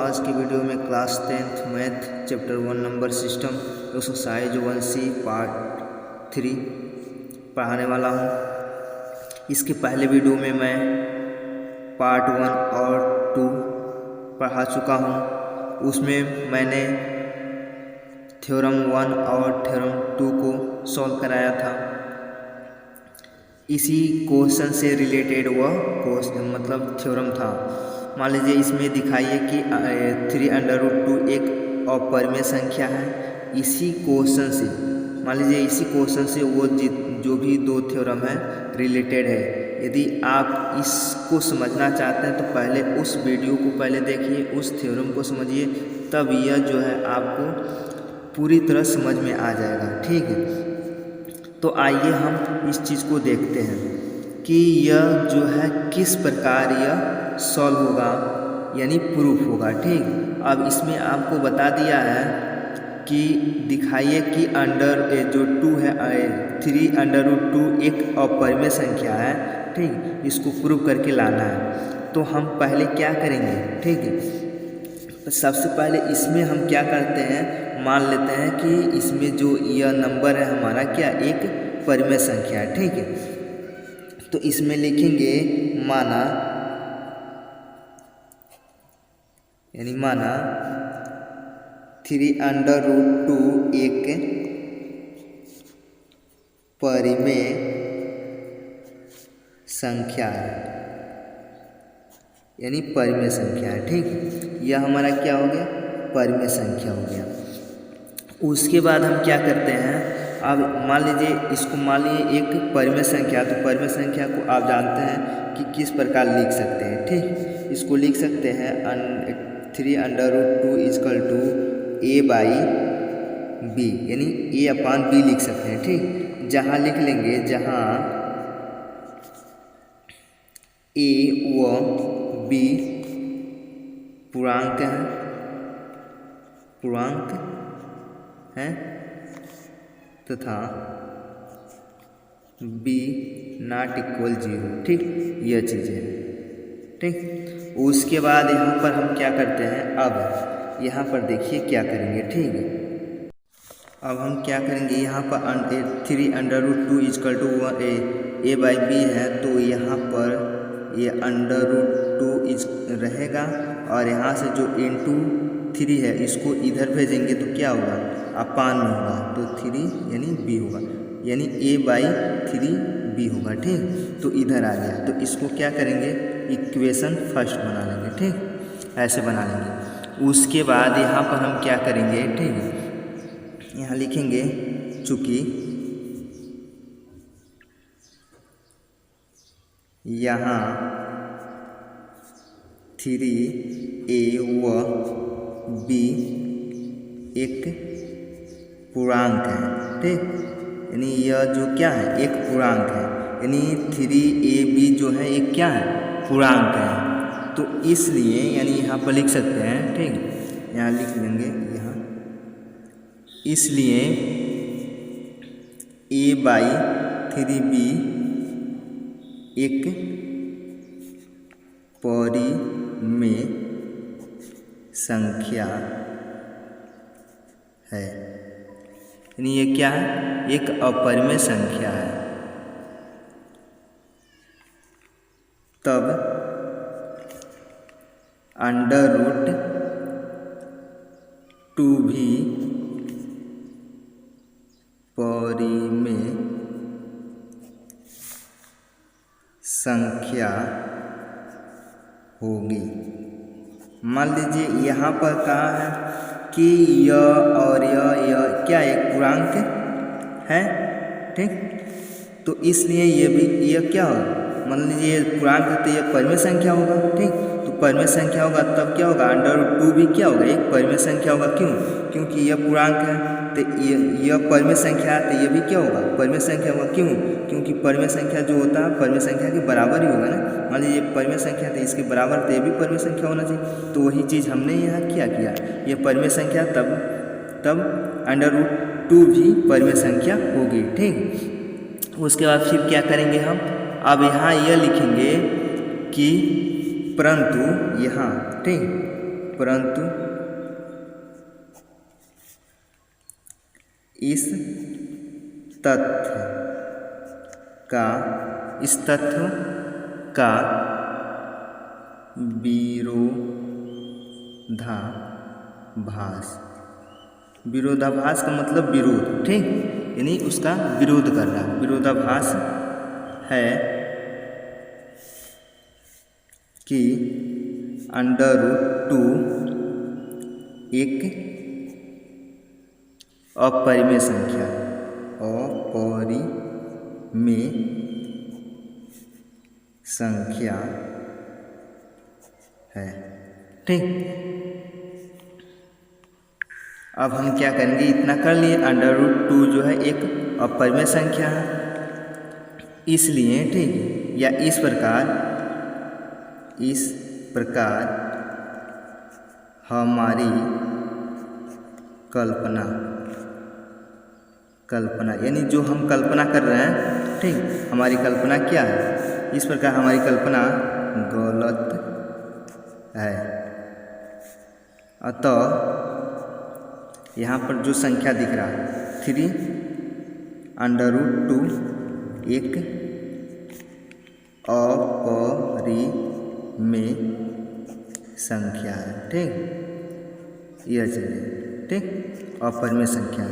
आज की वीडियो में class 10th math chapter 1 number system exercise 1C part 3 पढ़ाने वाला हूँ। इसके पहले वीडियो में मैं पार्ट 1 और 2 पढ़ा चुका हूँ। उसमें मैंने थ्योरम 1 और थ्योरम 2 को सॉल्व कराया था। इसी क्वेश्चन से रिलेटेड वह क्वेश्चन मतलब थ्योरम था। मान लीजिए इसमें दिखाइए कि 3√2 एक अपरिमेय संख्या है। इसी क्वेश्चन से मान लीजिए इसी क्वेश्चन से वो जो भी दो थ्योरम है रिलेटेड है। यदि आप इसको समझना चाहते हैं तो पहले उस वीडियो को पहले देखिए, उस थ्योरम को समझिए, तब यह जो है आपको पूरी तरह समझ में आ जाएगा। ठीक है, तो आइए हम इस चीज़ को देखते हैं कि यह जो है किस प्रकार यह सॉल्व होगा यानी प्रूफ होगा। ठीक, अब इसमें आपको बता दिया है कि दिखाइए कि जो 2 है 3√2 एक अपरिमेय संख्या है। ठीक, इसको प्रूफ करके लाना है। तो हम पहले क्या करेंगे? ठीक है, सबसे पहले इसमें हम क्या करते हैं, मान लेते हैं कि इसमें जो यह नंबर है हमारा क्या एक परिमेय संख्या है। ठीक है, तो इसमें लिखेंगे माना यानी माना 3√2 एक परिमेय संख्या है यानी परिमेय संख्या है। ठीक, यह हमारा क्या हो गया? परिमेय संख्या हो गया। उसके बाद हम क्या करते हैं, अब मान लीजिए इसको मान लीजिए एक परिमेय संख्या, तो परिमेय संख्या को आप जानते हैं कि किस प्रकार लिख सकते हैं। ठीक, इसको लिख सकते हैं 3√2 = a/b यानी a/b लिख सकते हैं। ठीक, जहाँ लिख लेंगे जहाँ a व b पूर्णांक हैं तथा b ≠ 0। ठीक, यह चीज़ है। ठीक, उसके बाद यहाँ पर हम क्या करते हैं, अब यहाँ पर देखिए क्या करेंगे। ठीक है, अब हम क्या करेंगे, यहाँ पर 3√2 = a/b है, तो यहाँ पर ये √2 रहेगा और यहाँ से जो इंटू 3 है इसको इधर भेजेंगे तो क्या होगा? अपान में होगा, तो 3 यानी b होगा, यानी a/3b होगा। ठीक, तो इधर आ गया, तो इसको क्या करेंगे, इक्वेशन फर्स्ट बना लेंगे। ठीक, ऐसे बना लेंगे। उसके बाद यहाँ पर हम क्या करेंगे, ठीक, यहाँ लिखेंगे चूँकि यहाँ 3a व b एक पूर्णांक है। ठीक, यानी यह जो क्या है एक पूर्णांक है, यानी 3ab जो है एक क्या है पूर्णांक है। तो इसलिए यानी यहाँ पर लिख सकते हैं। ठीक, यहाँ लिख लेंगे यहाँ, इसलिए a/3b एक परिमेय संख्या है, यानी ये क्या है एक अपरिमेय संख्या है। तब √2 भी परिमेय संख्या होगी। मान लीजिए यहाँ पर कहा है कि यह और यह क्या एक पूर्णांक है। ठीक, तो इसलिए यह क्या होगा, मान लीजिए पूर्णांक है तो यह परिमेय संख्या होगा। ठीक, तो परिमेय संख्या होगा तब क्या होगा, √2 भी क्या होगा एक परिमेय संख्या होगा। क्यों? क्योंकि यह पूर्णांक है, तो यह परिमेय संख्या है, तो यह भी क्या होगा परिमेय संख्या होगा। क्यों? क्योंकि परिमेय संख्या जो होता है परिमेय संख्या के बराबर ही होगा ना। मान लीजिए परिमेय संख्या तो इसके बराबर, तो ये भी परिमेय संख्या होना चाहिए। तो वही चीज़ हमने यहाँ क्या किया, यह परिमेय संख्या तब √2 भी परिमेय संख्या होगी। ठीक, उसके बाद फिर क्या करेंगे हम, अब यहाँ यह लिखेंगे कि परंतु यहाँ, ठीक, परंतु इस तथ्य का विरोधाभास का मतलब विरोध, ठीक, यानी उसका विरोध कर रहा है। विरोधाभास है कि √2 एक अपरिमेय संख्या है, ठीक। अब हम क्या करेंगे, इतना कर लिए, √2 जो है एक अपरिमेय संख्या है, इसलिए, ठीक, या इस प्रकार हमारी कल्पना यानी जो हम कल्पना कर रहे हैं, ठीक, हमारी कल्पना क्या है, इस प्रकार हमारी कल्पना गलत है। अतः यहाँ पर जो संख्या दिख रहा है 3 √2 एक अपरिमेय संख्या है, ठीक, यह चलिए, ठीक, अपरिमेय संख्या।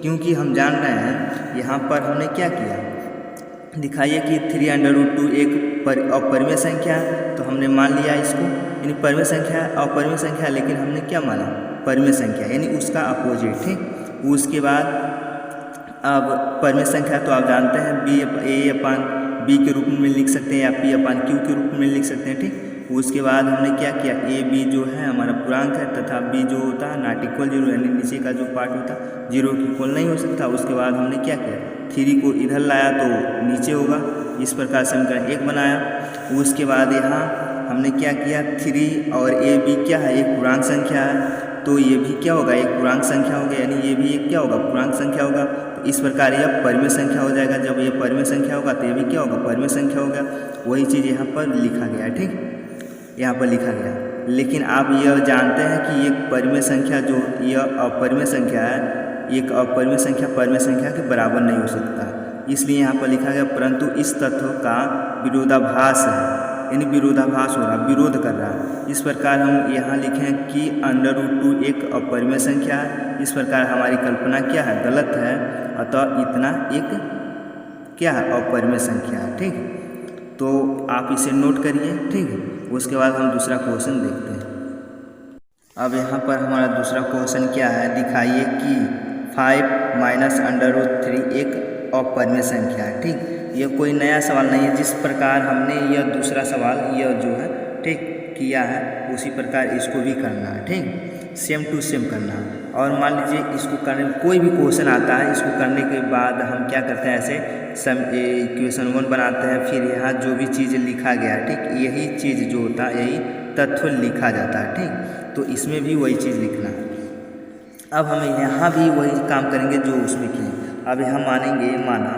क्योंकि हम जान रहे हैं यहाँ पर हमने क्या किया, दिखाइए कि 3 √2 एक अपरिमेय संख्या है, तो हमने मान लिया इसको, यानी परिमेय संख्या अपरिमेय संख्या, लेकिन हमने क्या माना, परिमेय संख्या, यानी उसका अपोजिट, ठीक। उसके बाद अब परिमेय संख्या तो आप जानते हैं a/b के रूप में लिख सकते हैं या p/q के रूप में लिख सकते हैं, ठीक। उसके बाद हमने क्या किया, a/b जो है हमारा पूर्णांक है तथा b जो होता है नॉट इक्वल 0, यानी नीचे का जो पार्ट होता है 0 के इक्वल नहीं हो सकता। उसके बाद हमने क्या किया, 3 को इधर लाया तो नीचे होगा, इस प्रकार समीकरण 1 बनाया। उसके बाद यहाँ हमने क्या किया, 3 और a/b क्या है, एक पूर्णांक संख्या है, तो ये भी क्या होगा, एक पूर्णांक संख्या होगा, यानी ये भी एक क्या होगा, पूर्णांक संख्या होगा। तो इस प्रकार यह परिमेय संख्या हो जाएगा। जब ये परिमेय संख्या होगा तो ये भी क्या होगा, परिमेय संख्या होगा। वही चीज़ यहाँ पर लिखा गया है, ठीक, यहाँ पर लिखा गया। लेकिन आप यह जानते हैं कि एक परिमेय संख्या जो यह अपरिमेय संख्या है, एक अपरिमेय संख्या परिमेय संख्या के बराबर नहीं हो सकता, इसलिए यहाँ पर लिखा गया परंतु इस तथ्य का विरोधाभास है, यानी विरोधाभास हो रहा, विरोध कर रहा है। इस प्रकार हम यहाँ लिखें कि √2 एक अपरिमेय संख्या है, इस प्रकार हमारी कल्पना क्या है, गलत है, अतः इतना एक क्या है, अपरिमेय संख्या है, ठीक। तो आप इसे नोट करिए, ठीक है। उसके बाद हम दूसरा क्वेश्चन देखते हैं। अब यहाँ पर हमारा दूसरा क्वेश्चन क्या है, दिखाइए कि 5 -√3 एक अपरिमेय संख्या है, ठीक। यह कोई नया सवाल नहीं है, जिस प्रकार हमने यह दूसरा सवाल यह जो है, ठीक, किया है, उसी प्रकार इसको भी करना है, ठीक, सेम टू सेम करना है। और मान लीजिए इसको करने में कोई भी क्वेश्चन आता है, इसको करने के बाद हम क्या करते हैं, ऐसे इक्वेशन 1 बनाते हैं, फिर यहाँ जो भी चीज़ लिखा गया है, ठीक, यही चीज़ जो होता है, यही तथ्य लिखा जाता है, ठीक। तो इसमें भी वही चीज़ लिखना है। अब हम यहाँ भी वही काम करेंगे जो उसमें किए। अब यहाँ मानेंगे, माना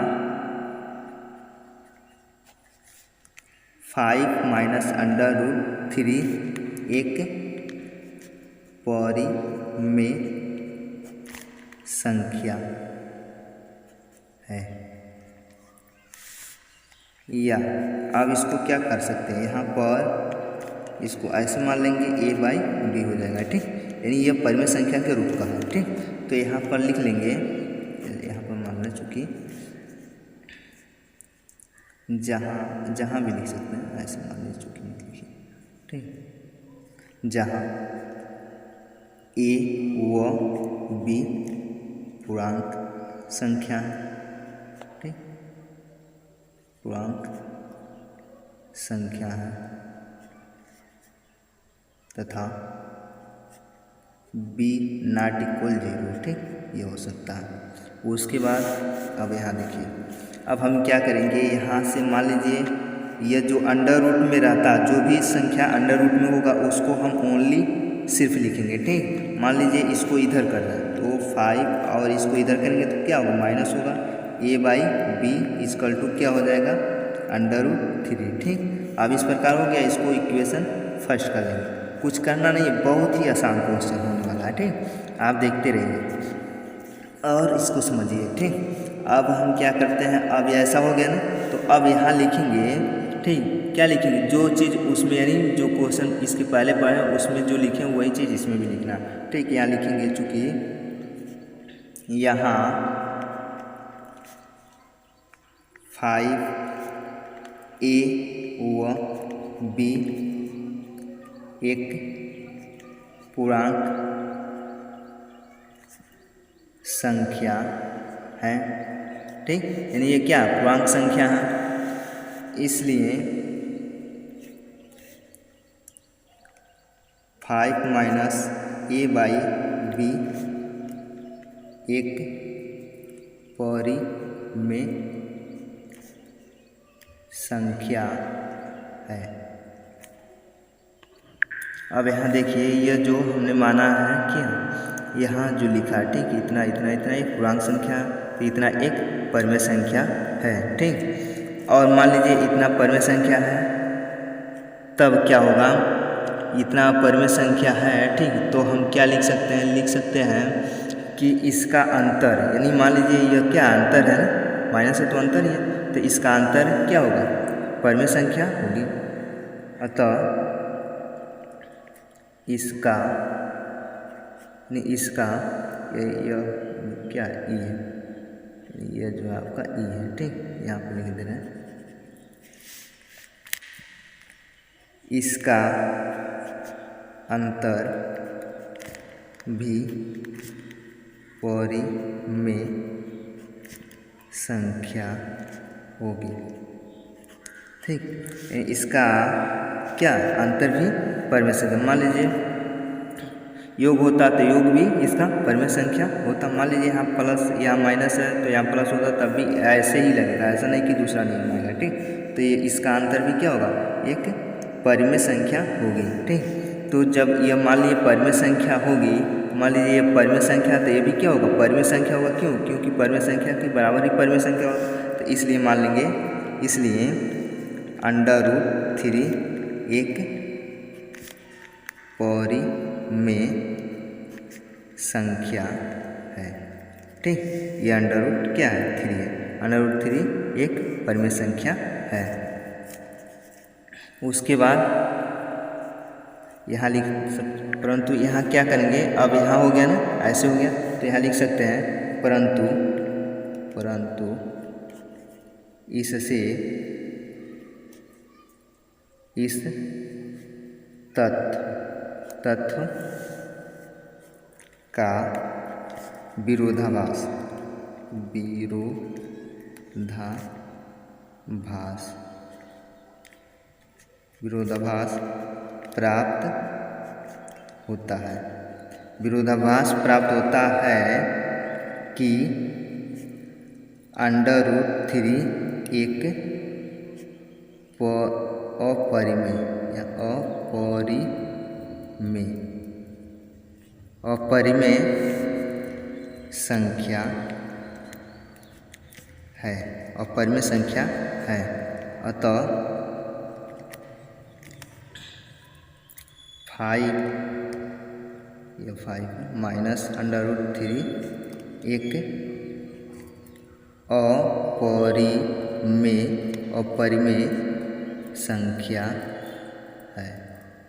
5 -√3 एक परिमेय संख्या है, या अब इसको क्या कर सकते हैं, यहाँ पर इसको ऐसे मान लेंगे a/b हो जाएगा, ठीक, यानी यह परिमेय संख्या के रूप का है, ठीक। तो यहाँ पर लिख लेंगे, यहाँ पर मान लें, चूँकि जहाँ भी लिख सकते हैं, ऐसे मान लीजिए, चूँकि मत लिखिए, ठीक, जहाँ a व b पूर्णांक संख्या है, ठीक, पूर्णांक संख्या है तथा b नॉट इक्वल 0, ठीक, ये हो सकता है। उसके बाद अब यहाँ देखिए, अब हम क्या करेंगे, यहाँ से मान लीजिए यह जो अंडर रूट में रहता, जो भी संख्या अंडर रूट में होगा उसको हम ओनली सिर्फ लिखेंगे, ठीक। मान लीजिए इसको इधर करना है तो 5 और इसको इधर करेंगे तो क्या होगा, माइनस होगा, a/b इक्वल टू क्या हो जाएगा, √3, ठीक। अब इस प्रकार हो गया, इसको इक्वेशन फर्स्ट कर लेंगे। कुछ करना नहीं, बहुत ही आसान क्वेश्चन होने वाला है। ठीक, आप देखते रहिए और इसको समझिए। ठीक, अब हम क्या करते हैं, अब ऐसा हो गया ना, तो अब यहाँ लिखेंगे। ठीक, क्या लिखेंगे, जो चीज़ उसमें यानी जो क्वेश्चन इसके पहले पढ़े उसमें जो लिखे वही चीज़ इसमें भी लिखना। ठीक, यहाँ लिखेंगे, चूँकि यहाँ 5a व b एक पूर्णांक संख्या है। ठीक, यानी ये क्या पूर्णांक संख्या है, इसलिए 5 माइनस a बाई बी एक परिमेय संख्या है। अब यहाँ देखिए, यह जो हमने माना है कि यहाँ जो लिखा है, ठीक, इतना इतना इतना एक पूर्णांक संख्या, तो इतना एक परिमेय संख्या है। ठीक, और मान लीजिए इतना परिमेय संख्या है, तब क्या होगा, इतना परिमेय संख्या है। ठीक, तो हम क्या लिख सकते हैं, लिख सकते हैं कि इसका अंतर, यानी मान लीजिए यह क्या अंतर है ना, माइनस है तो अंतर ही है, तो इसका अंतर क्या होगा, परिमेय संख्या होगी। अतः इसका यह क्या ई है, यह जो आपका ई है। ठीक, यहाँ पर लिख दे रहे हैं, इसका अंतर भी परिमेय संख्या होगी। ठीक, इसका क्या अंतर भी परिमेय संख्या, मान लीजिए योग होता तो योग भी इसका परिमेय संख्या होता। मान लीजिए यहाँ प्लस या माइनस है तो यहाँ प्लस होता, तब भी ऐसे ही लगेगा, ऐसा नहीं कि दूसरा नियम आएगा। ठीक, तो ये इसका अंतर भी क्या होगा, एक परिमेय संख्या होगी। ठीक, तो जब यह मान लीजिए परिमेय संख्या होगी, मान लीजिए ये परिमेय संख्या, तो ये भी क्या होगा, परिमेय संख्या होगा। क्यों, क्योंकि परिमेय संख्या के बराबर ही परिमेय संख्या होगा, तो इसलिए मान लेंगे, इसलिए √3 एक परिमेय संख्या है। ठीक, ये √ क्या है, 3 है, √3 एक परिमेय संख्या है। उसके बाद यहाँ लिख सकते, परंतु यहाँ क्या करेंगे, अब यहाँ हो गया ना, ऐसे हो गया, तो यहाँ लिख सकते हैं परंतु इससे इस तत्व का विरोधाभास प्राप्त होता है। विरोधाभास प्राप्त होता है कि √3 एक अपरिमेय संख्या है, अपरिमेय संख्या है। अतः 5 माइनस √3 एक अपरिमेय संख्या है।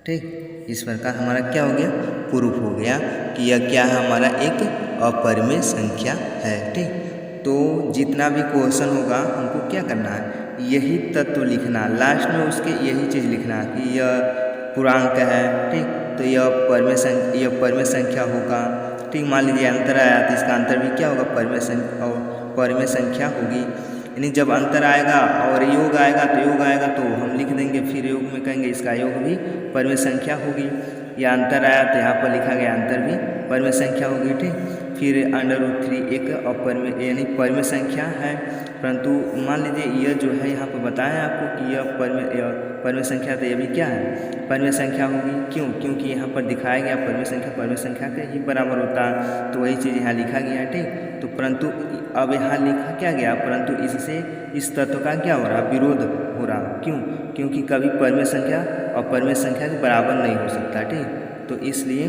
ठीक, इस प्रकार हमारा क्या हो गया, प्रूफ हो गया कि यह क्या है, हमारा एक अपरिमेय संख्या है। ठीक, तो जितना भी क्वेश्चन होगा हमको क्या करना है, यही तत्व लिखना, लास्ट में उसके यही चीज़ लिखना कि यह पूर्णांक है। ठीक, तो यह परिमेय संख्या होगा। ठीक, मान लीजिए अंतर आया तो इसका अंतर भी क्या होगा, परिमेय संख्या होगी। यानी जब अंतर आएगा और योग आएगा तो हम लिख देंगे, फिर योग में कहेंगे इसका योग भी परिमेय संख्या होगी। या अंतर आया तो यहाँ पर लिखा गया अंतर भी परिमेय संख्या होगी। ठीक, फिर √3 एक अपरिमेय यानी परिमेय संख्या है, परंतु मान लीजिए यह जो है यहाँ पर बताया आपको कि यह परिमेय संख्या, तो यह भी क्या है, परिमेय संख्या होगी। क्यों? क्योंकि यहाँ पर दिखाया गया परिमेय संख्या के ही बराबर होता है, तो वही चीज़ यहाँ लिखा गया है, ठीक। तो परंतु अब यहाँ लिखा क्या गया, परंतु इससे इस तत्व का क्या हो रहा, विरोध हो रहा। क्यों? क्योंकि कभी परिमेय संख्या अपरिमेय संख्या के बराबर नहीं हो सकता, ठीक। तो इसलिए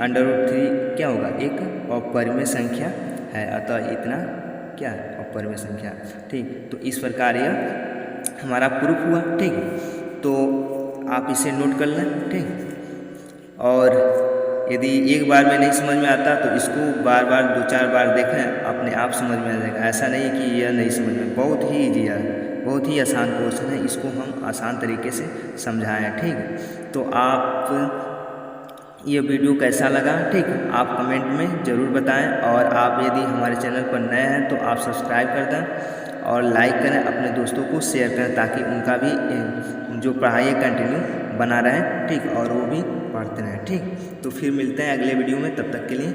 √3 क्या होगा, एक अपरिमेय संख्या है, अतः इतना क्या है, अपरिमेय संख्या, ठीक। तो इस प्रकार यह हमारा प्रूफ हुआ, ठीक। तो आप इसे नोट कर लें, ठीक। और यदि एक बार में नहीं समझ में आता तो इसको बार बार 2-4 बार देखें, अपने आप समझ में आ जाएगा। ऐसा नहीं है कि यह नहीं समझ में, बहुत ही ईजी है, बहुत ही आसान क्वेश्चन है, इसको हम आसान तरीके से समझाएं, ठीक। तो आप ये वीडियो कैसा लगा, ठीक, आप कमेंट में ज़रूर बताएं, और आप यदि हमारे चैनल पर नए हैं तो आप सब्सक्राइब कर दें और लाइक करें, अपने दोस्तों को शेयर करें, ताकि उनका भी जो पढ़ाई है कंटिन्यू बना रहे, ठीक, और वो भी पढ़ते रहें, ठीक। तो फिर मिलते हैं अगले वीडियो में, तब तक के लिए